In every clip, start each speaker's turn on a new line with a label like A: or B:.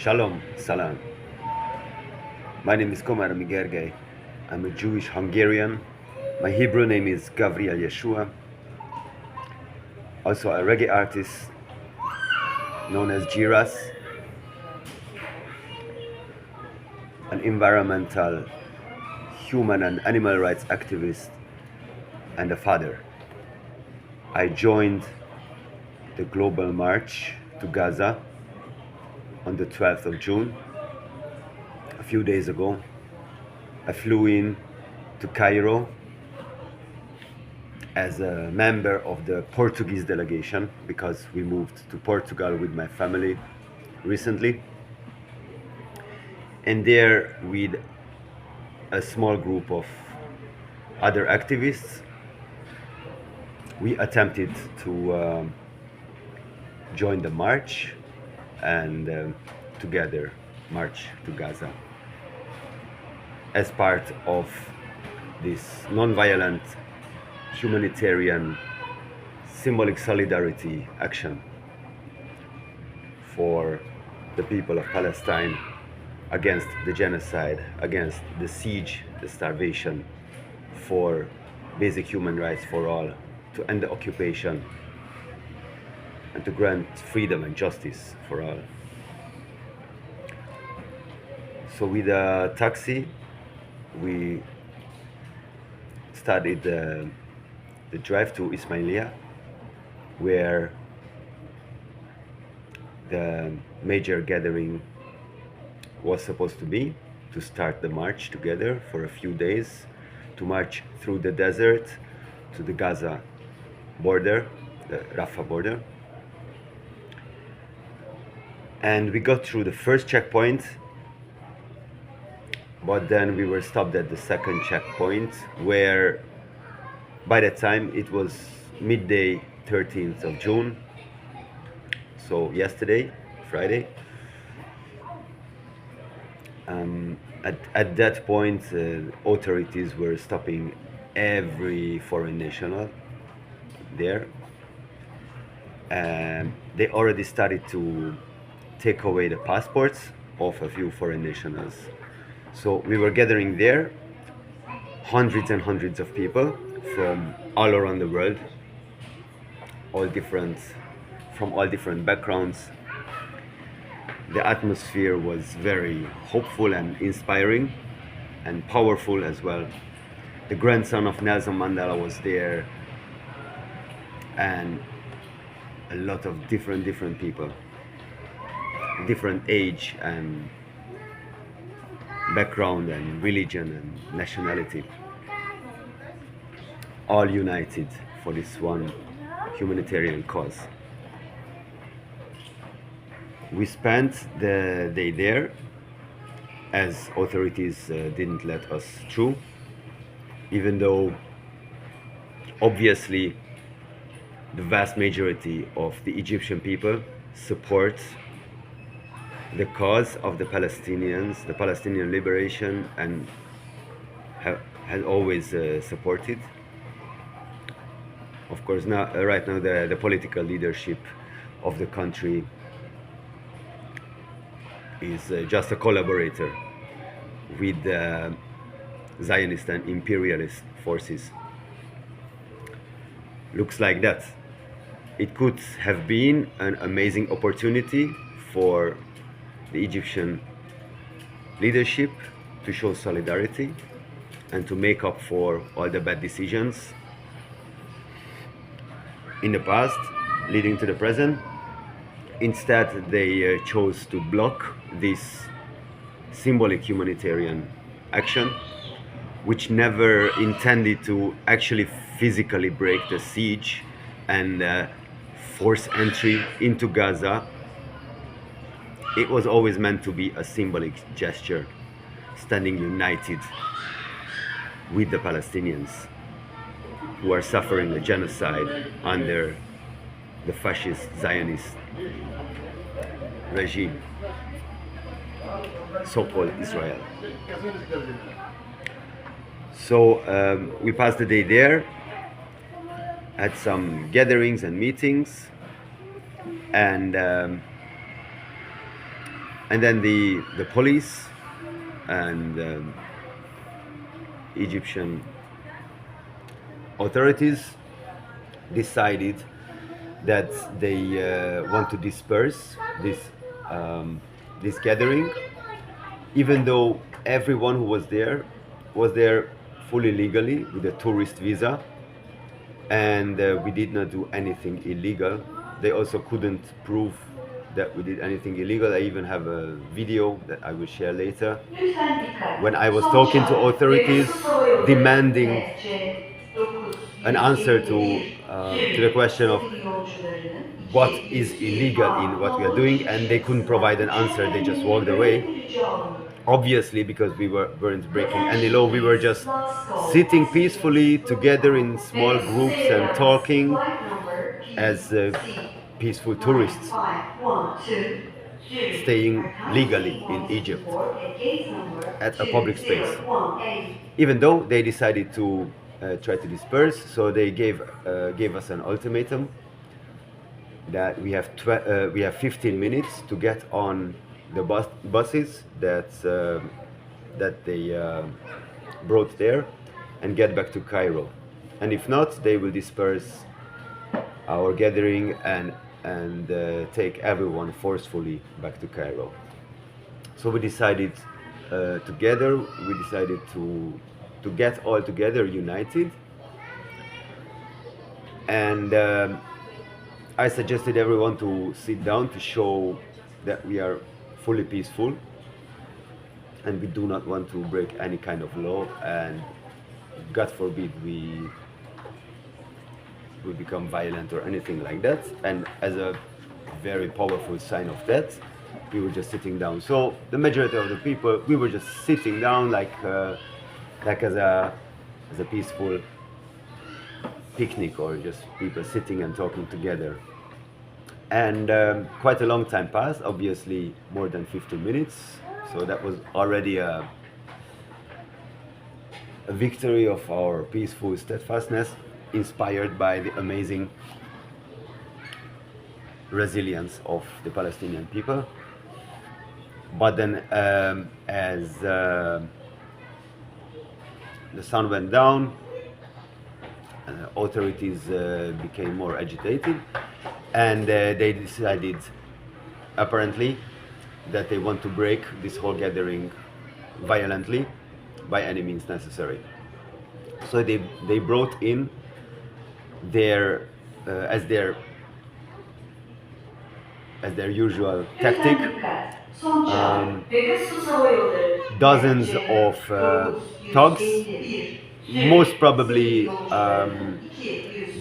A: Shalom, salam. My name is Komaromy Gergely. I'm a Jewish Hungarian. My Hebrew name is Gabriel Yeshua. Also a reggae artist known as g.ras, an environmental, human and animal rights activist, and a father. I joined the Global March to Gaza on the 12th of June, a few days ago. I flew in to Cairo as a member of the Portuguese delegation because we moved to Portugal with my family recently. And there, with a small group of other activists, we attempted to join the march and together march to Gaza as part of this non-violent humanitarian symbolic solidarity action for the people of Palestine against the genocide, against the siege, the starvation, for basic human rights for all, to end the occupation, and to grant freedom and justice for all. So with a taxi, we started the drive to Ismailia, where the major gathering was supposed to be, to start the march together for a few days, to march through the desert to the Gaza border, the Rafah border. And we got through the first checkpoint, but then we were stopped at the second checkpoint, where by that time it was midday 13th of June, so yesterday, Friday. At that point, authorities were stopping every foreign national there, and they already started to take away the passports of a few foreign nationals. So we were gathering there, hundreds and hundreds of people from all around the world, from all different backgrounds. The atmosphere was very hopeful and inspiring and powerful as well. The grandson of Nelson Mandela was there, and a lot of different people, different age and background and religion and nationality, all united for this one humanitarian cause. We spent the day there, as authorities didn't let us through, even though obviously the vast majority of the Egyptian people support the cause of the Palestinians, the Palestinian liberation, and has always supported. Of course, now, right now, the political leadership of the country is just a collaborator with the Zionist and imperialist forces. Looks like that. It could have been an amazing opportunity for the Egyptian leadership to show solidarity and to make up for all the bad decisions in the past leading to the present. Instead, they chose to block this symbolic humanitarian action, which never intended to actually physically break the siege and force entry into Gaza. It was always meant to be a symbolic gesture, standing united with the Palestinians who are suffering a genocide under the fascist Zionist regime, so-called Israel. So we passed the day there, had some gatherings and meetings, and And then the police and Egyptian authorities decided that they want to disperse um, this gathering, even though everyone who was there fully legally with a tourist visa, and we did not do anything illegal. They also couldn't prove that we did anything illegal. I even have a video that I will share later. When I was
B: Son
A: talking to
B: çağrı.
A: authorities,
B: Pegasus Hava Yolları
A: demanding an answer to the question of
B: Civil yolcularının
A: what
B: 2,
A: is
B: 102
A: illegal
B: A
A: in what we are
B: nolu
A: doing,
B: çıkış
A: and they couldn't
B: kapısından
A: provide an answer. They
B: uçak
A: just walked away.
B: görevlileri alındı.
A: Obviously, because we weren't breaking any
B: Detention
A: law, we were
B: is
A: just
B: last call
A: sitting
B: passengers
A: peacefully together in small
B: Pegasus
A: groups and
B: Airlines
A: talking
B: flight number
A: as peaceful tourists,
B: 9512 Zurich
A: staying
B: are
A: legally
B: kindly
A: in
B: invited to
A: Egypt
B: board at gate number
A: at a public space.
B: 201A.
A: Even though they decided to try to disperse, so they gave us an ultimatum that we have 15 minutes to get on the buses that they brought there and get back to Cairo, and if not, they will disperse our gathering and take everyone forcefully back to Cairo. So we decided together. We decided to get all together, united, and I suggested everyone to sit down to show that we are fully peaceful and we do not want to break any kind of law, and God forbid we become violent or anything like that. And as a very powerful sign of that, we were just sitting down. So the majority of the people, we were just sitting down like as a peaceful picnic, or just people sitting and talking together. And quite a long time passed, obviously more than 15 minutes. So that was already a victory of our peaceful steadfastness, inspired by the amazing resilience of the Palestinian people. But then as the sun went down, authorities became more agitated, and they decided, apparently, that they want to break this whole gathering violently by any means necessary. So they brought in their as their usual tactic, dozens of thugs, most probably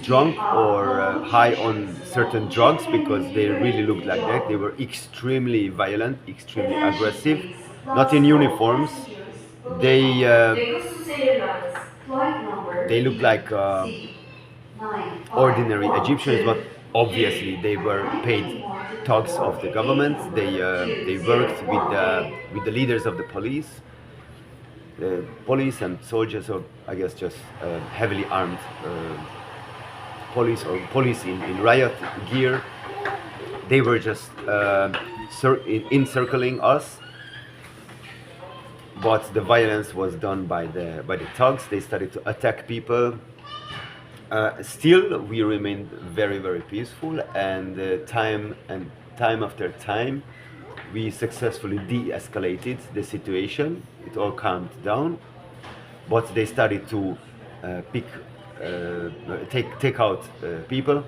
A: drunk or high on certain drugs, because they really looked like that. They were extremely violent, extremely aggressive, not in uniforms. They they looked like ordinary Egyptians, but obviously they were paid thugs of the government. They worked with the leaders of the police and soldiers, or I guess just heavily armed police in riot gear. They were just encircling us, but the violence was done by the thugs. They started to attack people. Still, we remained very, very peaceful, and time after time, we successfully de-escalated the situation. It all calmed down, but they started to take out people.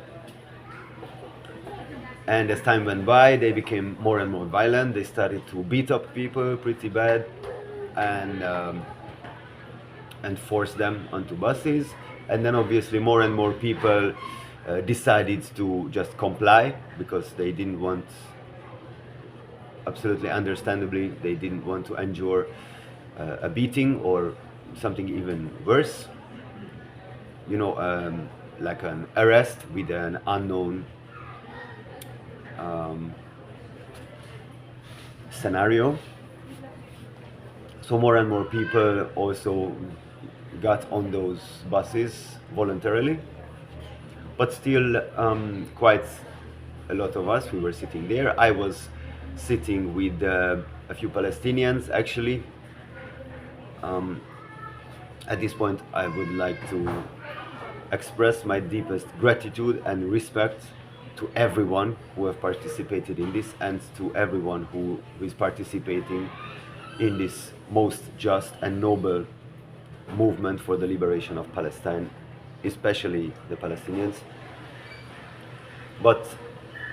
A: And as time went by, they became more and more violent. They started to beat up people pretty bad, and force them onto buses. And then obviously more and more people decided to just comply, because they didn't want, absolutely understandably, they didn't want to endure a beating or something even worse. You know, like an arrest with an unknown scenario. So more and more people also got on those buses voluntarily, but still quite a lot of us, we were sitting there. I was sitting with a few Palestinians actually. At this point, I would like to express my deepest gratitude and respect to everyone who have participated in this and to everyone who is participating in this most just and noble movement for the liberation of Palestine, especially the Palestinians. But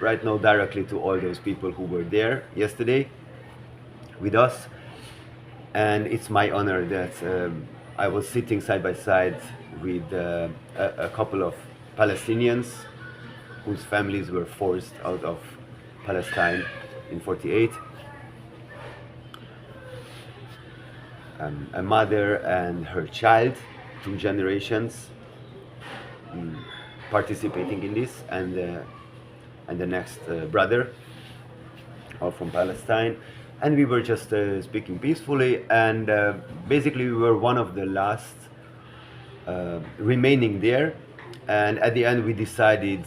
A: right now, directly to all those people who were there yesterday with us. And it's my honor that I was sitting side by side with a couple of Palestinians whose families were forced out of Palestine in 48. A mother and her child, 2 generations, participating in this, and the next brother, all from Palestine. And we were just speaking peacefully, and basically we were one of the last remaining there. And at the end we decided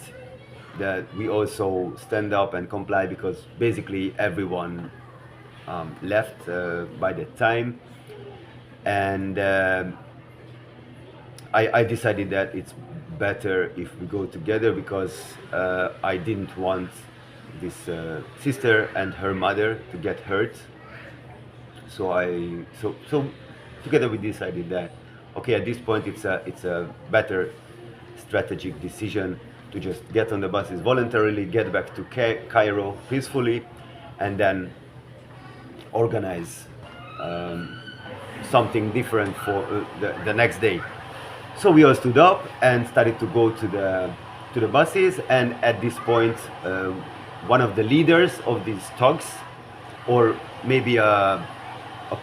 A: that we also stand up and comply, because basically everyone left by that time. And I decided that it's better if we go together, because I didn't want this sister and her mother to get hurt. So together we decided that, okay, at this point it's a better strategic decision to just get on the buses voluntarily, get back to Cairo peacefully, and then organize something different for the next day. So we all stood up and started to go to the buses, and at this point one of the leaders of these thugs, or maybe a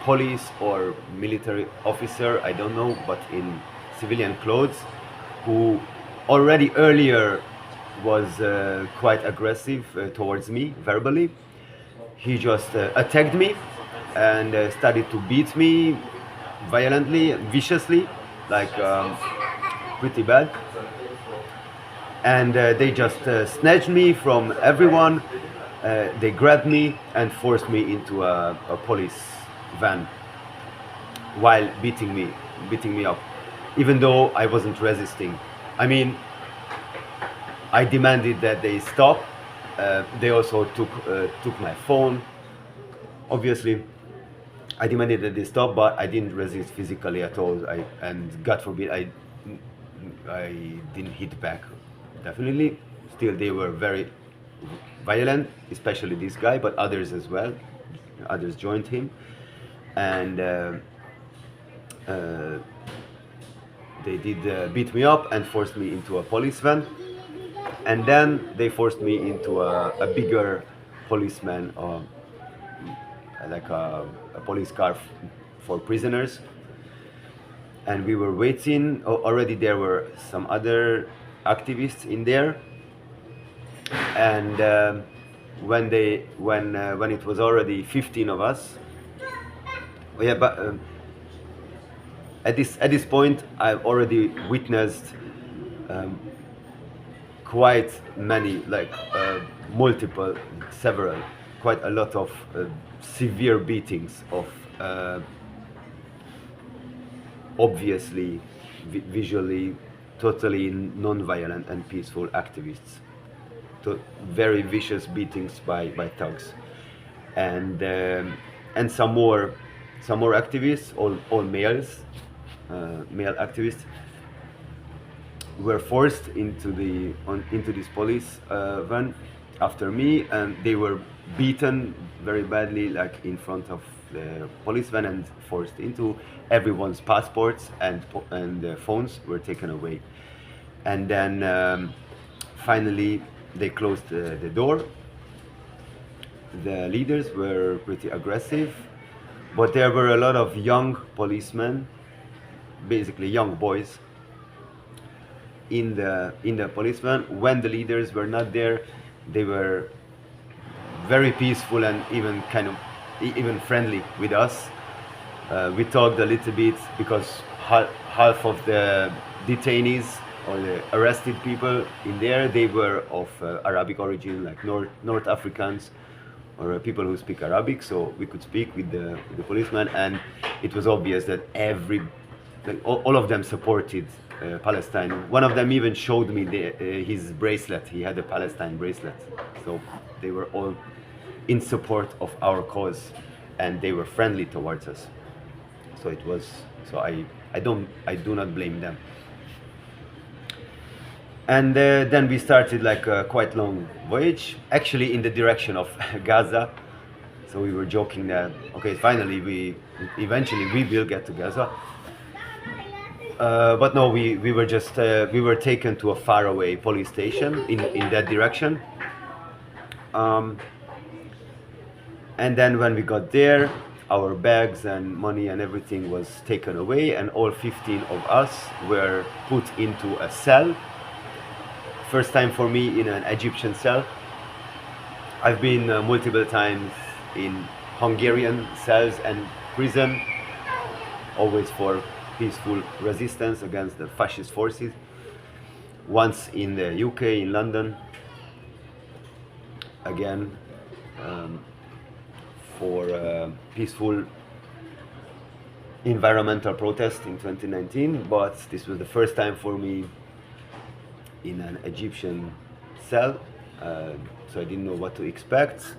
A: police or military officer, I don't know, but in civilian clothes, who already earlier was quite aggressive towards me verbally. He just attacked me and started to beat me violently, viciously, like pretty bad. And they just snatched me from everyone. They grabbed me and forced me into a police van while beating me up, even though I wasn't resisting. I mean, I demanded that they stop. They also took my phone. Obviously, I demanded that they stop, but I didn't resist physically at all. And God forbid, I didn't hit back. Definitely, still they were very violent, especially this guy, but others as well. Others joined him, and they did beat me up and forced me into a police van. And then they forced me into a bigger policeman, like a police car for prisoners. And we were waiting. Already there were some other activists in there. And when it was already 15 of us, oh yeah, but at this point I've already witnessed quite many, like quite a lot of severe beatings of obviously visually totally non-violent and peaceful activists. Very vicious beatings by thugs, and some more activists, all males, male activists, were forced into this police van after me, and they were beaten very badly, like in front of the police van, and forced into. Everyone's passports and phones were taken away. And then finally they closed the door. The leaders were pretty aggressive, but there were a lot of young policemen, basically young boys, in the policeman. When the leaders were not there, they were very peaceful and even friendly with us. We talked a little bit, because half of the detainees or the arrested people in there, they were of Arabic origin, like North Africans, or people who speak Arabic, so we could speak with the policeman, and it was obvious that all of them supported Palestine. One of them even showed me his bracelet. He had a Palestine bracelet, so they were all in support of our cause, and they were friendly towards us. So it was. So I do not blame them. And then we started like a quite long voyage, actually in the direction of Gaza. So we were joking that okay, finally eventually we will get to Gaza. But no, we were just we were taken to a faraway police station in that direction. And then when we got there, our bags and money and everything was taken away, and all 15 of us were put into a cell. First time for me in an Egyptian cell. I've been multiple times in Hungarian cells and prison, always for peaceful resistance against the fascist forces. Once in the UK, in London, again for peaceful environmental protest in 2019, but this was the first time for me in an Egyptian cell, so I didn't know what to expect.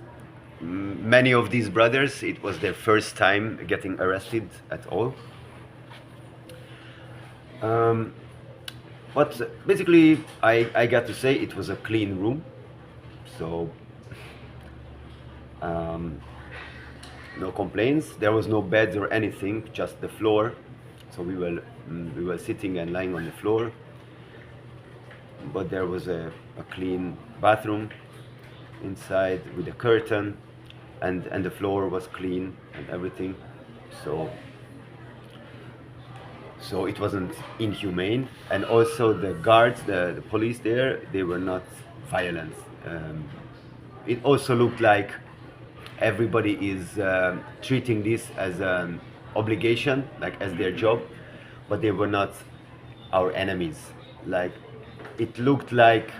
A: Many of these brothers, it was their first time getting arrested at all. But basically, I got to say it was a clean room, so no complaints. There was no beds or anything, just the floor. So we were sitting and lying on the floor. But there was a clean bathroom inside with a curtain, and the floor was clean and everything. So it wasn't inhumane, and also the guards, the police there, they were not violent. It also looked like everybody is treating this as an obligation, like as their job, but they were not our enemies. Like, it looked like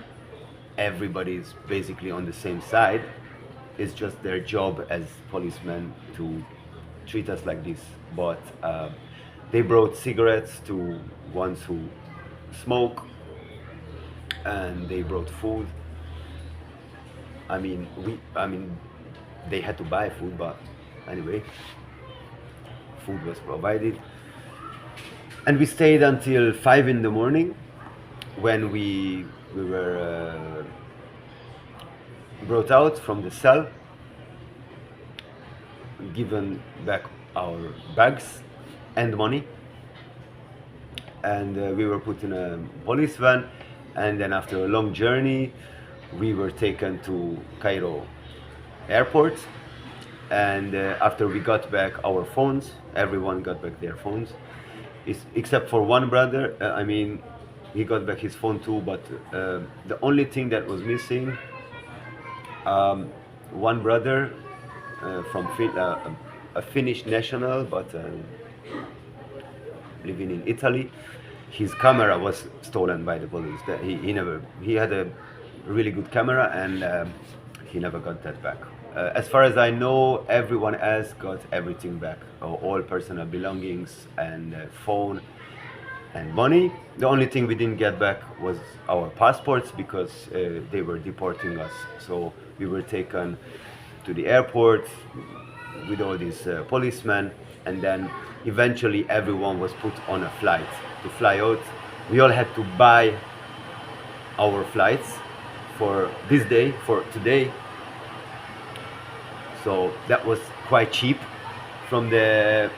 A: everybody's basically on the same side. It's just their job as policemen to treat us like this. But they brought cigarettes to ones who smoke, and they brought food. I mean, they had to buy food, but anyway, food was provided. And we stayed until 5 in the morning, when we were brought out from the cell, given back our bags and money, and we were put in a police van, and then after a long journey we were taken to Cairo airport, and after we got back our phones, everyone got back their phones, except for one brother. He got back his phone too, but the only thing that was missing, one brother from a Finnish national, but living in Italy, his camera was stolen by the police. He had a really good camera, and he never got that back. As far as I know, everyone else got everything back, all personal belongings and phone and money. The only thing we didn't get back was our passports, because they were deporting us. So we were taken to the airport with all these policemen, and then eventually everyone was put on a flight to fly out. We all had to buy our flights for this day, for today. So that was quite cheap from the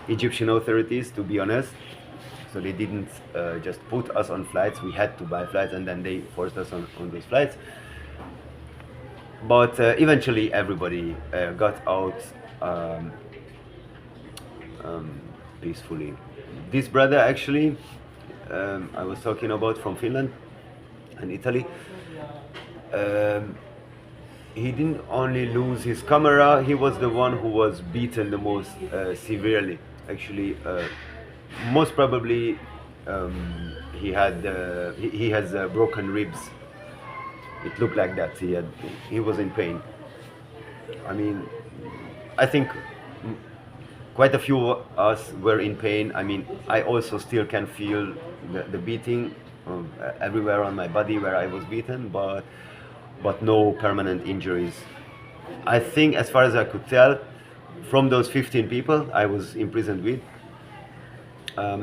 A: Egyptian authorities, to be honest. So they didn't just put us on flights, we had to buy flights, and then they forced us on those flights. But eventually everybody got out peacefully. This brother, actually, I was talking about, from Finland and Italy, he didn't only lose his camera, he was the one who was beaten the most severely. Actually, most probably he has broken ribs. It looked like that. He was in pain. I mean, I think quite a few of us were in pain. I mean, I also still can feel the beating everywhere on my body where I was beaten, but no permanent injuries. I think, as far as I could tell, from those 15 people I was imprisoned with,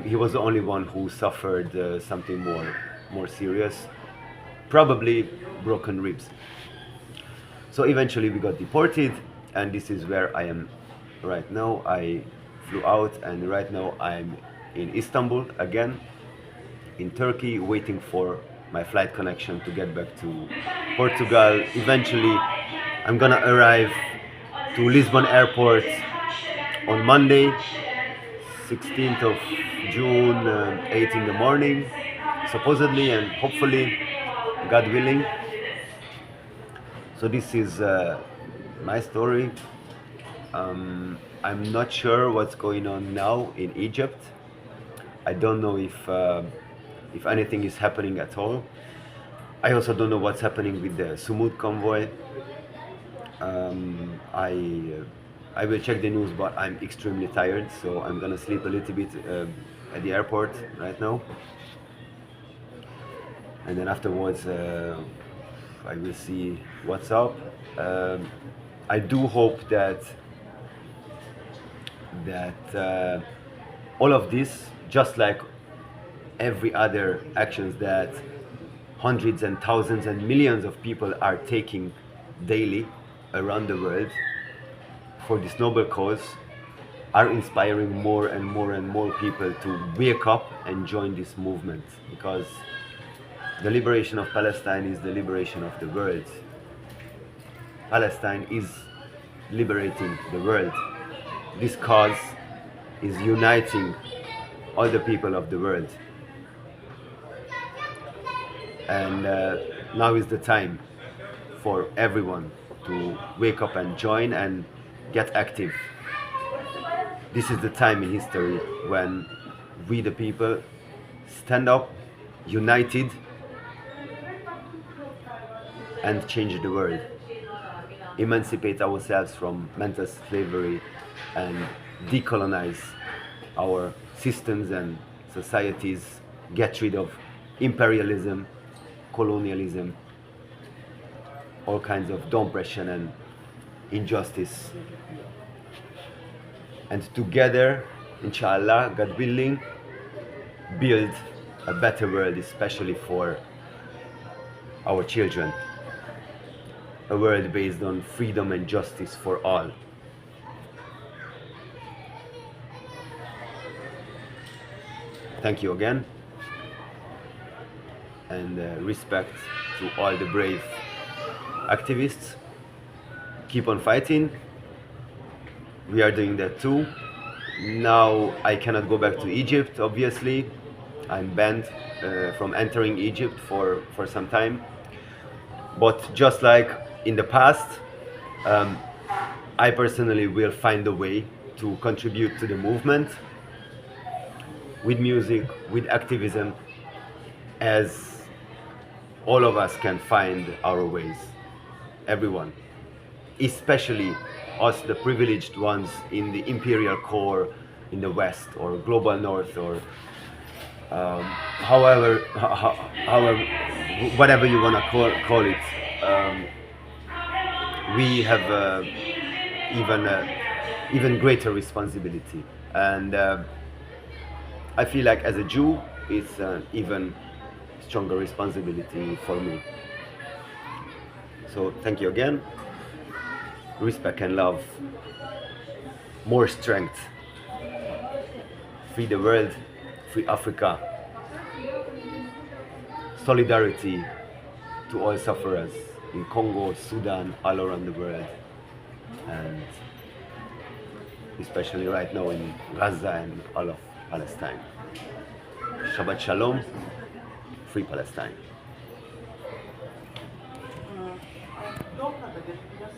A: he was the only one who suffered something more serious, probably broken ribs. So eventually we got deported, and this is where I am right now. I flew out, and right now I'm in Istanbul again, in Turkey, waiting for my flight connection to get back to Portugal. Eventually, I'm gonna arrive to Lisbon airport on Monday, 16th of June, 8 in the morning, supposedly and hopefully, God willing. So this is my story. I'm not sure what's going on now in Egypt. I don't know if anything is happening at all. I also don't know what's happening with the Sumud convoy. Um, I uh, I will check the news, but I'm extremely tired, so I'm gonna sleep a little bit at the airport right now, and then afterwards I will see what's up. Um, I do hope that all of this, just like every other actions that hundreds and thousands and millions of people are taking daily around the world for this noble cause, are inspiring more and more and more people to wake up and join this movement, because the liberation of Palestine is the liberation of the world. Palestine is liberating the world. This cause is uniting all the people of the world. And now is the time for everyone to wake up and join and get active. This is the time in history when we, the people, stand up united and change the world. Emancipate ourselves from mental slavery and decolonize our systems and societies, get rid of imperialism, colonialism, all kinds of oppression and injustice. And together, inshallah, God willing, build a better world, especially for our children. A world based on freedom and justice for all. Thank you again, and respect to all the brave activists. Keep on fighting. We are doing that too. Now I cannot go back to Egypt, obviously. I'm banned from entering Egypt for some time. But just like in the past, I personally will find a way to contribute to the movement with music, with activism, as all of us can find our ways. Everyone, especially us, the privileged ones in the imperial core in the West or global North, or however, whatever you want to call it. We have even greater responsibility, and I feel like as a Jew, it's an even stronger responsibility for me. So thank you again. Respect and love. More strength. Free the world. Free Africa. Solidarity to all sufferers in Congo, Sudan, all around the world, and especially right now in Gaza and all of Palestine. Shabbat Shalom. Free Palestine.